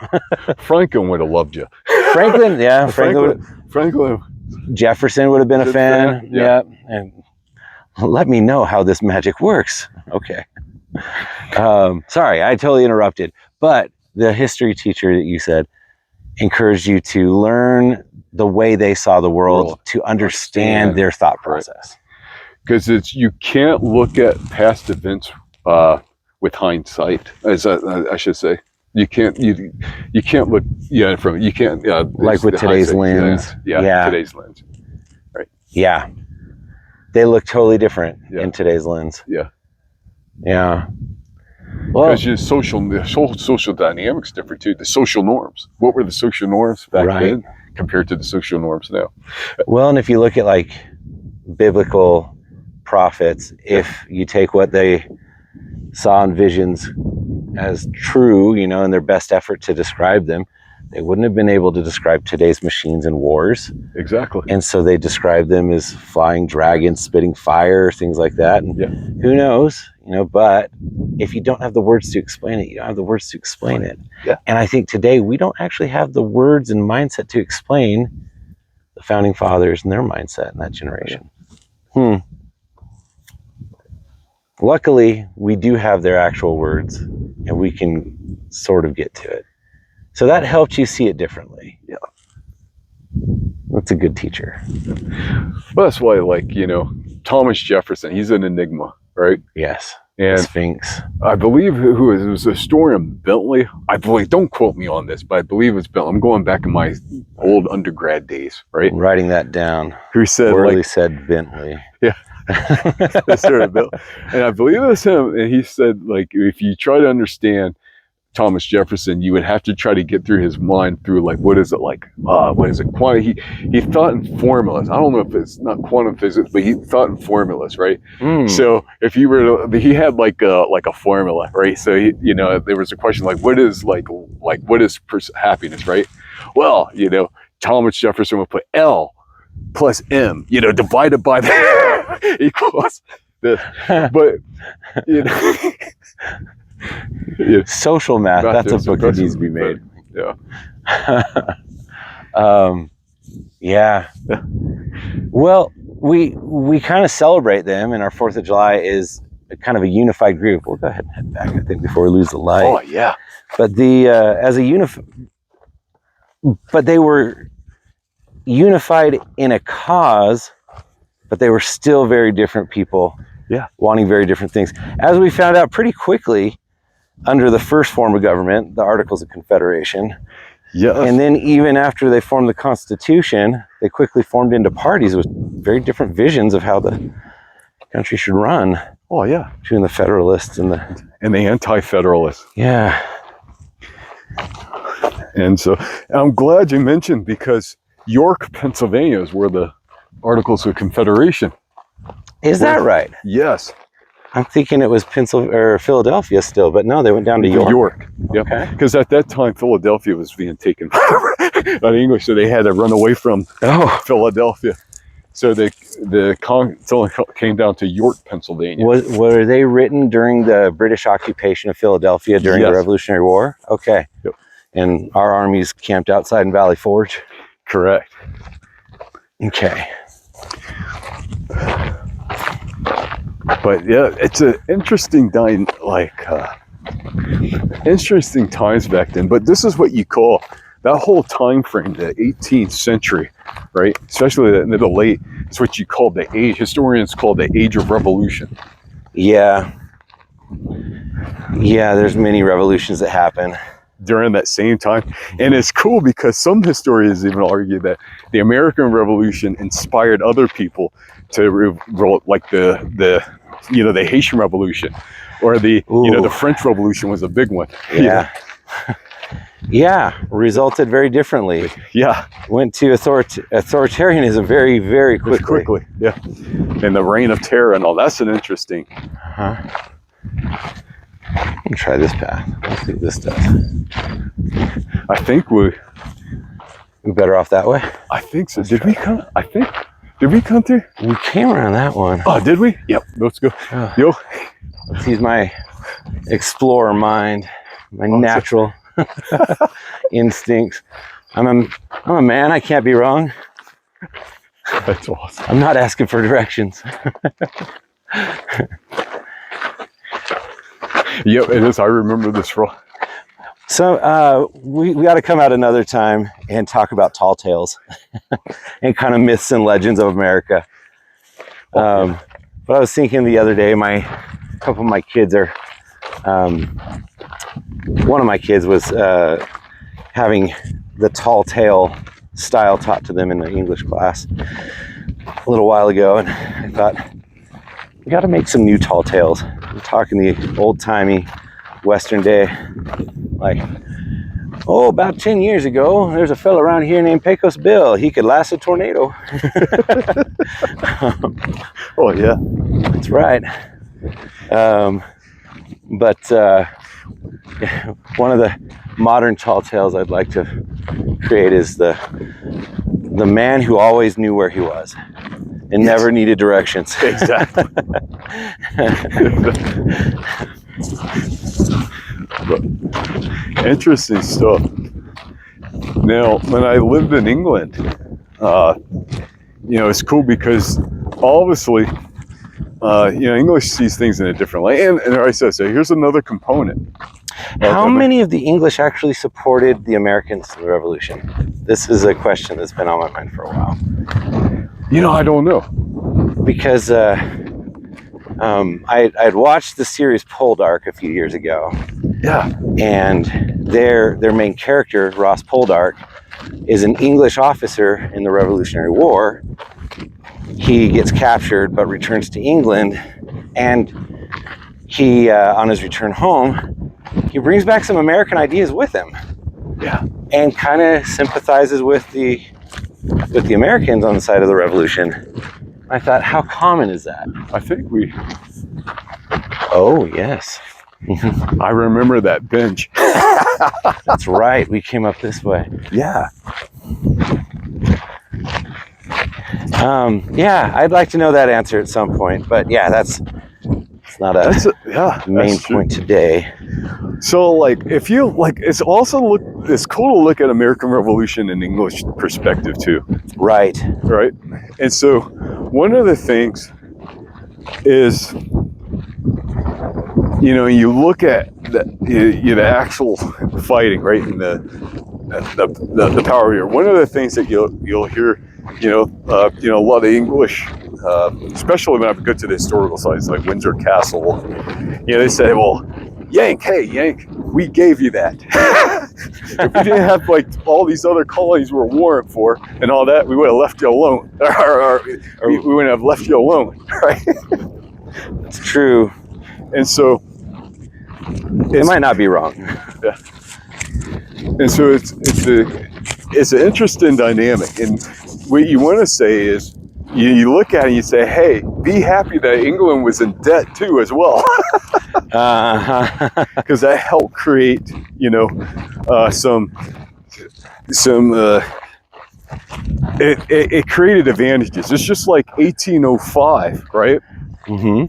Franklin would have loved you. Franklin, yeah. Franklin. Jefferson would have been a fan. Yeah. And let me know how this magic works. Okay. Sorry, I totally interrupted. But the history teacher that you said encouraged you to learn the way they saw the world, to understand their thought process. Because you can't look at past events with hindsight, as I should say. You can't look from you can't like with today's lens. Today's lens. Right. Yeah. They look totally different in today's lens. Yeah. Yeah. Well, because the whole social dynamics different too. The social norms. What were the social norms back then compared to the social norms now? Well, and if you look at like biblical prophets, if you take what they saw in visions as true, in their best effort to describe them, they wouldn't have been able to describe today's machines and wars. Exactly. And so they described them as flying dragons, spitting fire, things like that. And who knows, but if you don't have the words to explain it, you don't have the words to explain it. Yeah. And I think today we don't actually have the words and mindset to explain the founding fathers and their mindset in that generation. Luckily, we do have their actual words and we can sort of get to it. So that helped you see it differently. Yeah. That's a good teacher. Well, that's why, Thomas Jefferson, he's an enigma, right? Yes. And Sphinx. I believe it was a historian Bentley. I believe, don't quote me on this, but I believe it's Bentley. I'm going back in my old undergrad days, right? I'm writing that down. Who said, Worley said Bentley. Yeah. And I believe it was him. And he said, if you try to understand Thomas Jefferson, you would have to try to get through his mind through what is it quantity. He thought in formulas. I don't know if it's not quantum physics, but he thought in formulas, right? So if you were to, he had like a formula, right? So there was a question what is happiness, right? Well, Thomas Jefferson would put L plus M, divided by the equals this. But social math. That's a book that needs to be made. Yeah. Well, we kind of celebrate them, and our 4th of July is kind of a unified group. We'll go ahead and head back, I think, before we lose the light. Oh yeah. But but they were unified in a cause, but they were still very different people. Yeah. Wanting very different things. As we found out pretty quickly, under the first form of government, the Articles of Confederation. Yes. And then even after they formed the Constitution, they quickly formed into parties with very different visions of how the country should run. Oh yeah. Between the Federalists and the Anti-Federalists. Yeah. And so I'm glad you mentioned, because York, Pennsylvania is where the Articles of Confederation. Is that right? Yes. I'm thinking it was Philadelphia still, but no, they went down to York. Yep. Okay. Because at that time, Philadelphia was being taken by the English, so they had to run away from Philadelphia. So the came down to York, Pennsylvania. Were they written during the British occupation of Philadelphia during the Revolutionary War? Okay. Yep. And our armies camped outside in Valley Forge? Correct. Okay. But yeah, it's an interesting interesting times back then. But this is what you call that whole time frame, the 18th century, right? Especially the late. It's what you call the age. Historians call the Age of Revolution. Yeah. Yeah. There's many revolutions that happen. during that same time. And it's cool because some historians even argue that the American Revolution inspired other people to like the Haitian Revolution, or the French Revolution was a big one. Yeah. Yeah, resulted very differently. Yeah. Went to authoritarianism very, very quickly. Yeah. And the reign of terror and all. That's an interesting. I'm gonna try this path. Let's see what this does. I think we're better off that way. I think so. Did we come through? We came around that one. Oh, did we? Yep. Let's go. Yo. Let's use my explorer mind, my natural instincts. I'm a man. I can't be wrong. That's awesome. I'm not asking for directions. Yep, it is. I remember this role. So we got to come out another time and talk about tall tales and kind of myths and legends of America. But I was thinking the other day, a couple of my kids are, one of my kids was having the tall tale style taught to them in the English class a little while ago, and I thought, we got to make some new tall tales. I'm talking the old-timey Western day, like, oh, about 10 years ago, there's a fella around here named Pecos Bill. He could last a tornado. Oh, yeah. That's right. But one of the modern tall tales I'd like to create is the man who always knew where he was and never needed directions. Exactly. Interesting stuff. Now, when I lived in England, it's cool because obviously, English sees things in a different way. And I said, so here's another component. How many of the English actually supported the Americans in the Revolution? This is a question that's been on my mind for a while. I don't know. Because I'd watched the series Poldark a few years ago. Yeah. And their main character, Ross Poldark, is an English officer in the Revolutionary War. He gets captured but returns to England, and he, on his return home, he brings back some American ideas with him. Yeah. And kind of sympathizes with the Americans on the side of the revolution. I thought, how common is that? I think we... Oh, yes. I remember that bench. That's right. We came up this way. Yeah. Yeah, I'd like to know that answer at some point. But yeah, it's not a main point today. So, like, if you like, it's cool to look at American Revolution in English perspective too. Right. And so, one of the things is, you look at the actual fighting, right, and the power here. One of the things that you'll hear, a lot of English, especially when I go to the historical sites like Windsor Castle, they say, well, Yank, we gave you that. If we didn't have like all these other colonies we were warring for and all that, we would have left you alone. or we wouldn't have left you alone, right? It's true. And so it might not be wrong. Yeah. And so it's an interesting dynamic. And what you want to say is, you look at it and you say, hey, be happy that England was in debt too as well. Because that helped create, it created advantages. It's just like 1805, right? Mm-hmm.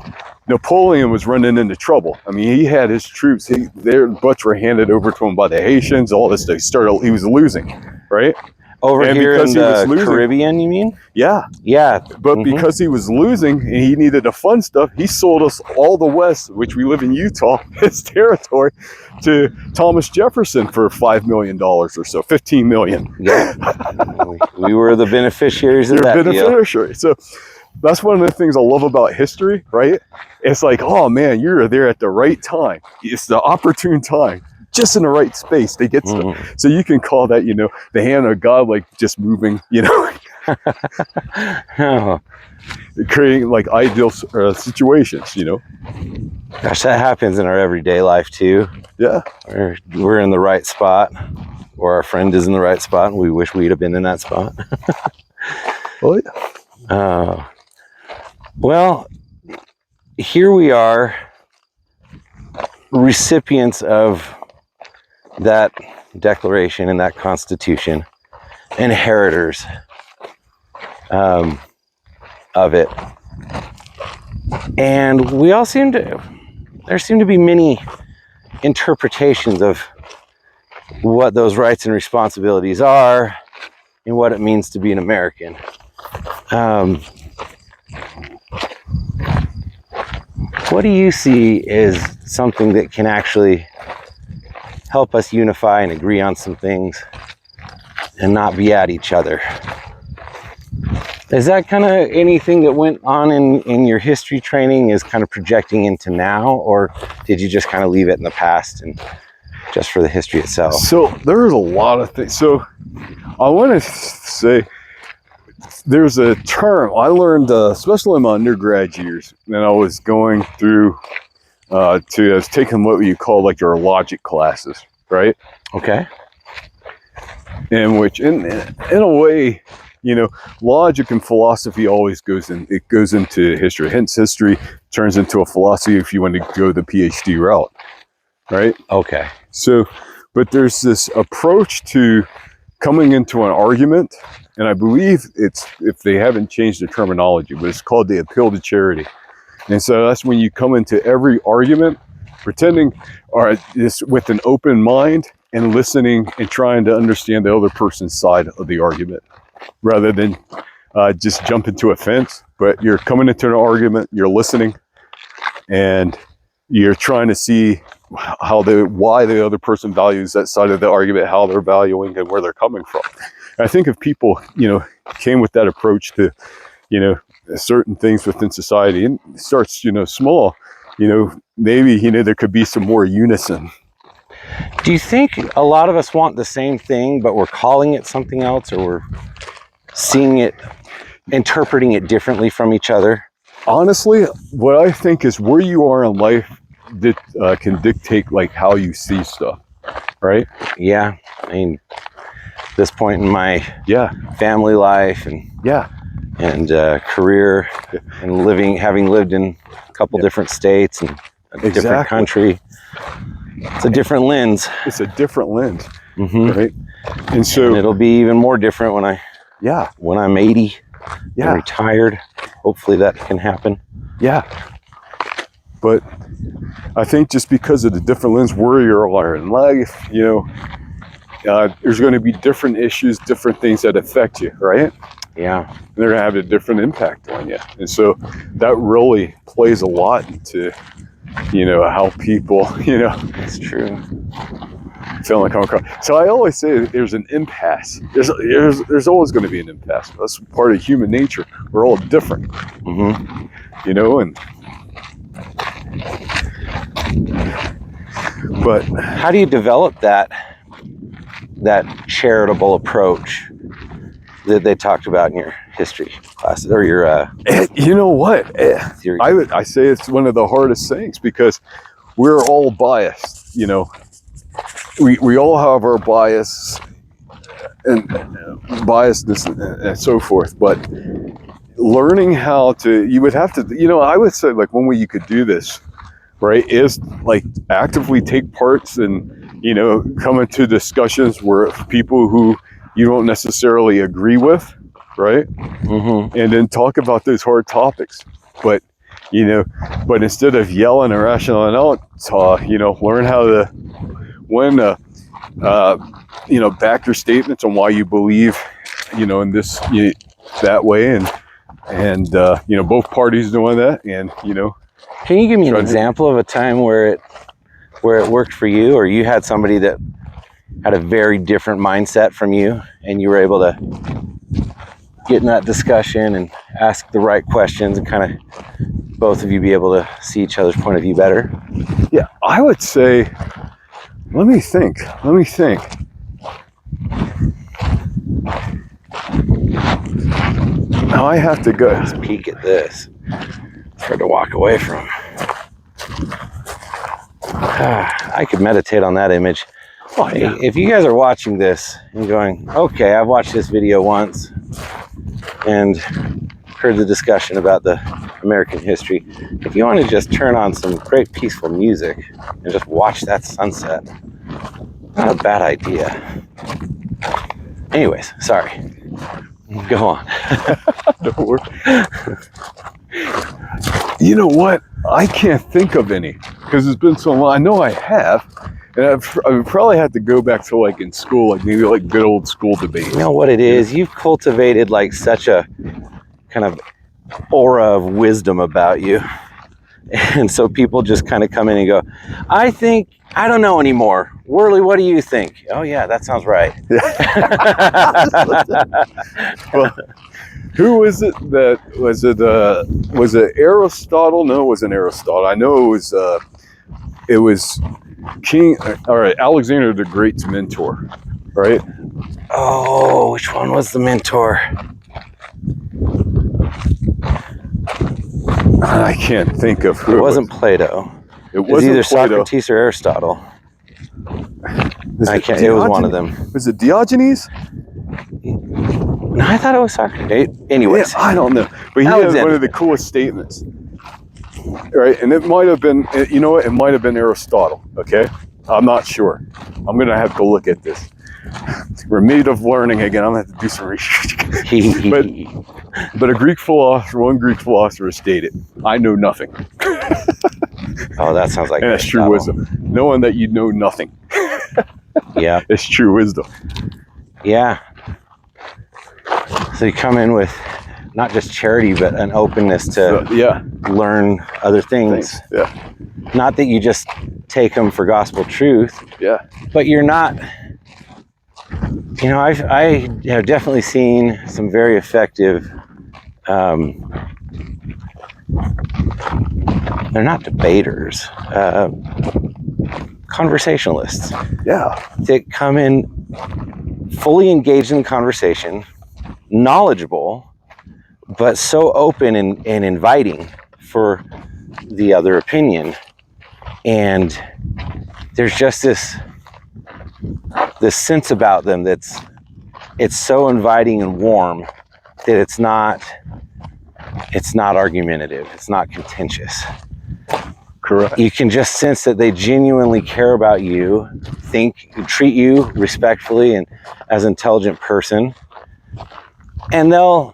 Napoleon was running into trouble. I mean, he had his troops, their butts were handed over to him by the Haitians, all this stuff. He was losing, right? Over here in the Caribbean, you mean? Yeah. Yeah. But because he was losing and he needed to fund stuff, he sold us all the West, which we live in Utah, his territory, to Thomas Jefferson for $5 million or so, $15 million. Yeah. We were the beneficiaries of that deal. So that's one of the things I love about history, right? It's like, oh man, you're there at the right time. It's the opportune time. just in the right space. They get stuff. So you can call that, the hand of God, like just moving, Oh, creating like ideal situations, gosh, that happens in our everyday life too. Yeah. We're in the right spot, or our friend is in the right spot, and we wish we'd have been in that spot. Oh, yeah. Well, here we are, recipients of that Declaration and that Constitution, inheritors of it. And there seem to be many interpretations of what those rights and responsibilities are and what it means to be an American. What do you see as something that can actually help us unify and agree on some things and not be at each other? Is that kind of anything that went on in your history training is kind of projecting into now, or did you just kind of leave it in the past and just for the history itself? So there's a lot of things. So I want to say there's a term I learned, especially in my undergrad years, when I was going through I was taking what you call like your logic classes, right? Okay. In which, in a way, logic and philosophy always goes into history. Hence, history turns into a philosophy if you want to go the PhD route, right? Okay. So, but there's this approach to coming into an argument, and I believe it's, if they haven't changed the terminology, but it's called the appeal to charity. And so that's when you come into every argument pretending, or this with an open mind and listening and trying to understand the other person's side of the argument, rather than just jump into a fence. But you're coming into an argument, you're listening, and you're trying to see why the other person values that side of the argument, how they're valuing and where they're coming from. And I think if people, came with that approach to, certain things within society, and it starts, small, maybe, there could be some more unison. Do you think a lot of us want the same thing, but we're calling it something else, or we're seeing it, interpreting it differently from each other? Honestly, what I think is where you are in life that can dictate like how you see stuff, right? Yeah. I mean, this point in my family life and career and having lived in a couple different states and a different country, it's a different lens. It's a different lens, right? And so it'll be even more different when I'm 80 and retired. Hopefully that can happen. Yeah. But I think just because of the different lens where you are in life, there's going to be different issues, different things that affect you, right? Yeah. And they're going to have a different impact on you. And so that really plays a lot into, how people, That's true. feel and come across. So I always say there's an impasse. There's always going to be an impasse. That's part of human nature. We're all different, and but how do you develop that charitable approach that they talked about in your history classes, or your you know what, I say it's one of the hardest things, because we're all biased. We all have our bias and biasness and so forth, but learning how to, you would have to, I would say like one way you could do this, right, is like actively take parts and, come into discussions where people who you don't necessarily agree with, right? And then talk about those hard topics. But, but instead of yelling and rationing out, learn how to, back your statements on why you believe, in this, that way. And both parties doing that. And, can you give me an example of a time where it worked for you, or you had somebody that had a very different mindset from you and you were able to get in that discussion and ask the right questions and kind of both of you be able to see each other's point of view better? Yeah, I would say Let me think. Now I have to go. Let's peek at this. It's hard to walk away from. I could meditate on that image. Oh, yeah. If you guys are watching this and going, okay, I've watched this video once and heard the discussion about the American history, if you want to just turn on some great peaceful music and just watch that sunset, not a bad idea. Anyways, sorry. Go on. You know what? I can't think of any because it's been so long. I know I have, and I would probably have to go back to like in school, like maybe like good old school debates. You know what it is? You've cultivated like such a kind of aura of wisdom about you. And so people just kind of come in and go, I don't know anymore. Worley, what do you think? Oh yeah, that sounds right. Well, who is it that was it Aristotle? No, it wasn't Aristotle. I know it was King, all right, Alexander the Great's mentor, right? Oh, which one was the mentor? I can't think of who. It wasn't Plato. It was either Plato. Socrates or Aristotle. It was one of them. Was it Diogenes? No, I thought it was Socrates. Anyways, yeah, I don't know, but he had one of the coolest statements, right? And it might have been, you know what? It might have been Aristotle. Okay, I'm not sure. I'm gonna have to look at this. We're made of learning again. I'm gonna have to do some research. But one Greek philosopher stated, "I know nothing." Oh, that sounds like and that's true wisdom. Knowing that you know nothing. Yeah, it's true wisdom. Yeah. So you come in with not just charity, but an openness to learn other things. Yeah. Not that you just take them for gospel truth. Yeah. But you're not. You know, I have definitely seen some very effective. They're not debaters. Conversationalists. Yeah. That come in fully engaged in the conversation, knowledgeable, but so open and inviting for the other opinion. And there's just this sense about them it's so inviting and warm that it's not argumentative, it's not contentious. Correct. You can just sense that they genuinely care about you, treat you respectfully and as an intelligent person. And they'll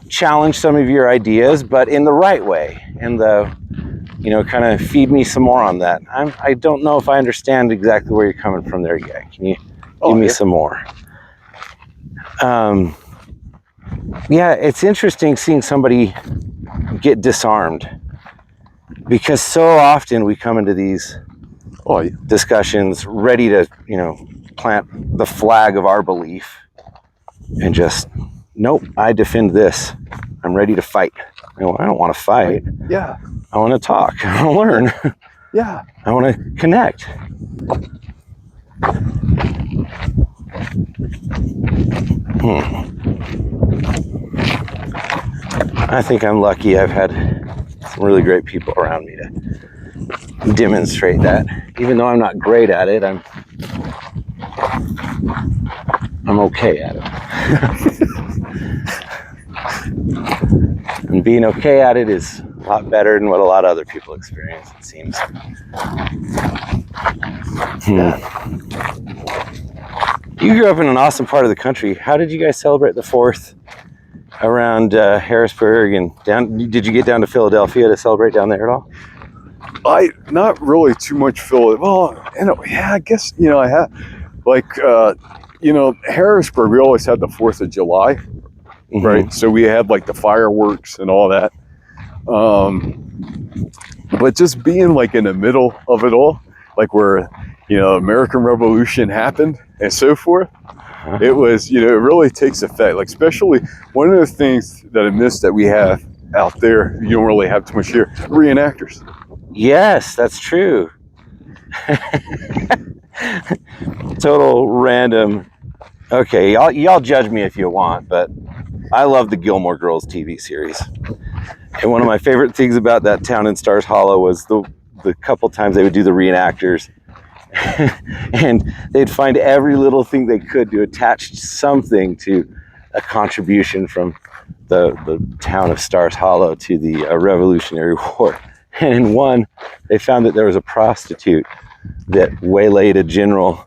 challenge some of your ideas, but in the right way. And kind of feed me some more on that. I don't know if I understand exactly where you're coming from there yet. Can you give me some more? Yeah, it's interesting seeing somebody get disarmed. Because so often we come into these discussions ready to, plant the flag of our belief and just, nope, I defend this. I'm ready to fight. I don't want to fight. Yeah. I want to talk. I want to learn. Yeah. I want to connect. I think I'm lucky. I've had some really great people around me to demonstrate that. Even though I'm not great at it, I'm okay at it. And being okay at it is a lot better than what a lot of other people experience, it seems. You grew up in an awesome part of the country. How did you guys celebrate the 4th around Harrisburg and down? Did you get down to Philadelphia to celebrate down there at all? Not really too much Philadelphia. Well, I guess, I have. Like, Harrisburg, we always had the 4th of July, right? So we had like the fireworks and all that. But just being like in the middle of it all, like where, American Revolution happened and so forth, it was, it really takes effect. Like, especially one of the things that I miss that we have out there, you don't really have too much here, reenactors. Yes, that's true. Total random. Okay, y'all judge me if you want, but I love the Gilmore Girls TV series. And one of my favorite things about that town in Stars Hollow was the couple times they would do the reenactors. And they'd find every little thing they could to attach something to a contribution from the town of Stars Hollow to the Revolutionary War. And in one, they found that there was a prostitute that waylaid a general,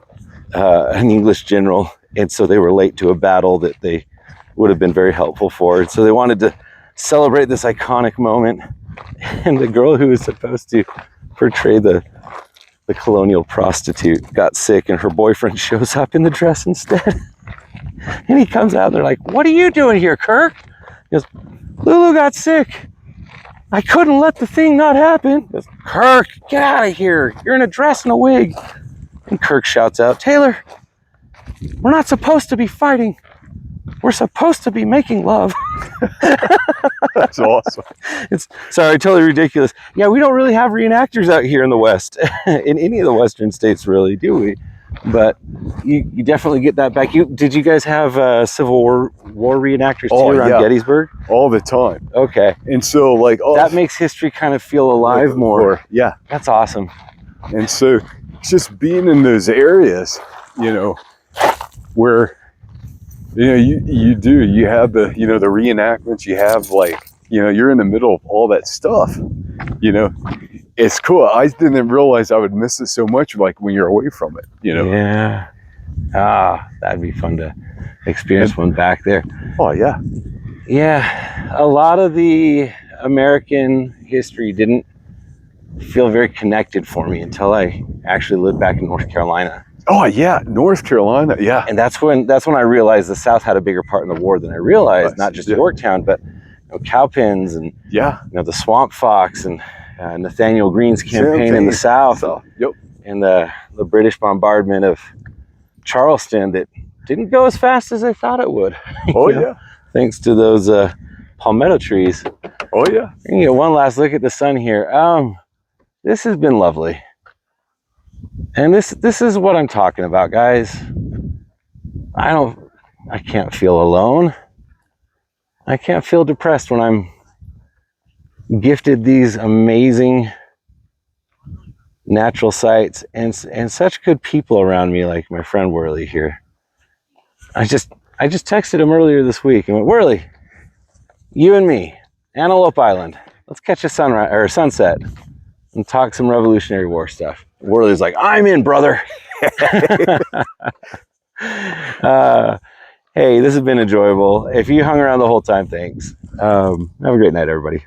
an English general, and so they were late to a battle that they would have been very helpful for. And so they wanted to celebrate this iconic moment. And the girl who was supposed to portray the colonial prostitute got sick, and her boyfriend shows up in the dress instead. And he comes out and they're like, "What are you doing here, Kirk?" He goes, "Lulu got sick. I couldn't let the thing not happen." He goes, "Kirk, get out of here. You're in a dress and a wig." And Kirk shouts out, "Taylor, we're not supposed to be fighting. We're supposed to be making love." That's awesome. It's sorry, totally ridiculous. Yeah, we don't really have reenactors out here in the West, in any of the Western states, really, do we? But you definitely get that back. Did you guys have Civil War reenactors too around Gettysburg? All the time. Okay. And so like that makes history kind of feel alive more. Yeah. That's awesome. And so just being in those areas, where you have the the reenactments, you have you're in the middle of all that stuff, it's cool. I didn't realize I would miss it so much when you're away from it, Yeah. That'd be fun to experience one back there. Oh yeah. Yeah, a lot of the American history didn't feel very connected for me until I actually lived back in North Carolina. Oh yeah, North Carolina, yeah. And that's when I realized the South had a bigger part in the war than I realized. Not just Yorktown, but cowpens and the swamp fox and Nathaniel Greene's campaign in the South. Yep. And the British bombardment of Charleston that didn't go as fast as I thought it would. Oh yeah. Thanks to those palmetto trees. Oh yeah. We can get one last look at the sun here. This has been lovely. And this is what I'm talking about, guys. I can't feel alone. I can't feel depressed when I'm gifted these amazing natural sights and such good people around me, like my friend Worley here. I just texted him earlier this week and went, "Worley, you and me, Antelope Island, let's catch a sunrise or a sunset and talk some Revolutionary War stuff." Worley's like, "I'm in, brother." Hey, this has been enjoyable. If you hung around the whole time, thanks. Have a great night, everybody.